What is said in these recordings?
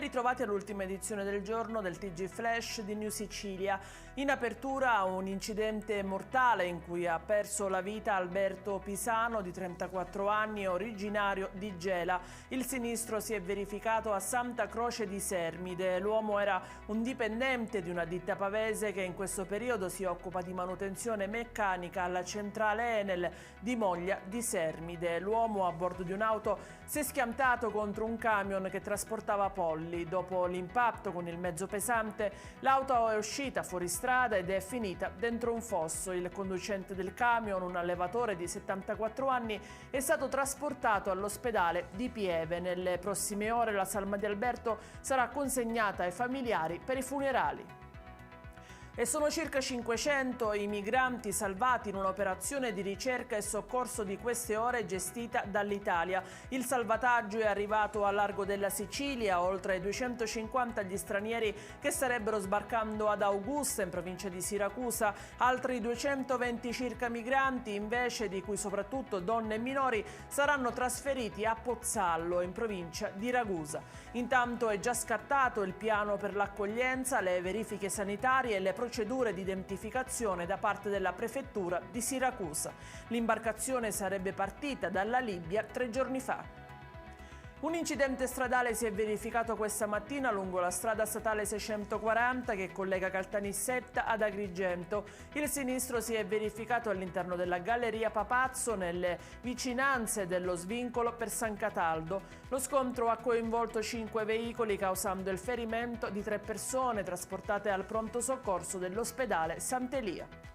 Ben ritrovati all'ultima edizione del giorno del TG Flash di New Sicilia. In apertura un incidente mortale in cui ha perso la vita Alberto Pisano, di 34 anni, originario di Gela. Il sinistro si è verificato a Santa Croce di Sermide. L'uomo era un dipendente di una ditta pavese che in questo periodo si occupa di manutenzione meccanica alla centrale Enel di Moglia di Sermide. L'uomo, a bordo di un'auto, si è schiantato contro un camion che trasportava polli. Dopo l'impatto con il mezzo pesante, l'auto è uscita fuori strada ed è finita dentro un fosso. Il conducente del camion, un allevatore di 74 anni, è stato trasportato all'ospedale di Pieve. Nelle prossime ore la salma di Alberto sarà consegnata ai familiari per i funerali. E sono circa 500 i migranti salvati in un'operazione di ricerca e soccorso di queste ore gestita dall'Italia. Il salvataggio è arrivato a largo della Sicilia, oltre 250 gli stranieri che starebbero sbarcando ad Augusta, in provincia di Siracusa. Altri 220 circa migranti, invece, di cui soprattutto donne e minori, saranno trasferiti a Pozzallo, in provincia di Ragusa. Intanto è già scattato il piano per l'accoglienza, le verifiche sanitarie e le procedure di identificazione da parte della prefettura di Siracusa. L'imbarcazione sarebbe partita dalla Libia 3 giorni fa. Un incidente stradale si è verificato questa mattina lungo la strada statale 640 che collega Caltanissetta ad Agrigento. Il sinistro si è verificato all'interno della Galleria Papazzo, nelle vicinanze dello svincolo per San Cataldo. Lo scontro ha coinvolto 5 veicoli, causando il ferimento di 3 persone trasportate al pronto soccorso dell'ospedale Sant'Elia.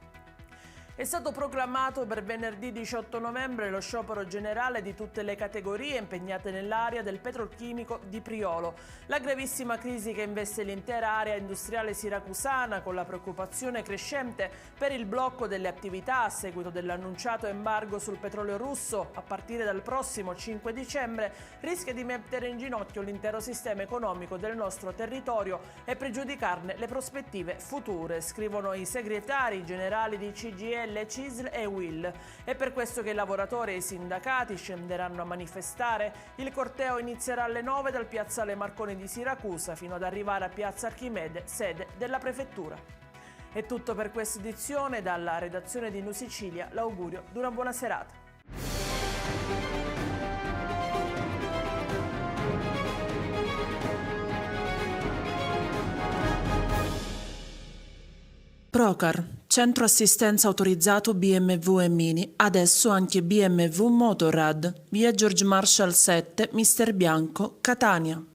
È stato proclamato per venerdì 18 novembre lo sciopero generale di tutte le categorie impegnate nell'area del petrolchimico di Priolo. La gravissima crisi che investe l'intera area industriale siracusana, con la preoccupazione crescente per il blocco delle attività a seguito dell'annunciato embargo sul petrolio russo a partire dal prossimo 5 dicembre, rischia di mettere in ginocchio l'intero sistema economico del nostro territorio e pregiudicarne le prospettive future, scrivono i segretari generali di CGIL, CISL e UIL. È per questo che i lavoratori e i sindacati scenderanno a manifestare. Il corteo inizierà alle 9 dal piazzale Marconi di Siracusa fino ad arrivare a piazza Archimede, sede della prefettura. È tutto per questa edizione. Dalla redazione di New Sicilia l'augurio di una buona serata. Procar, centro assistenza autorizzato BMW e Mini, adesso anche BMW Motorrad, via George Marshall 7, Mister Bianco, Catania.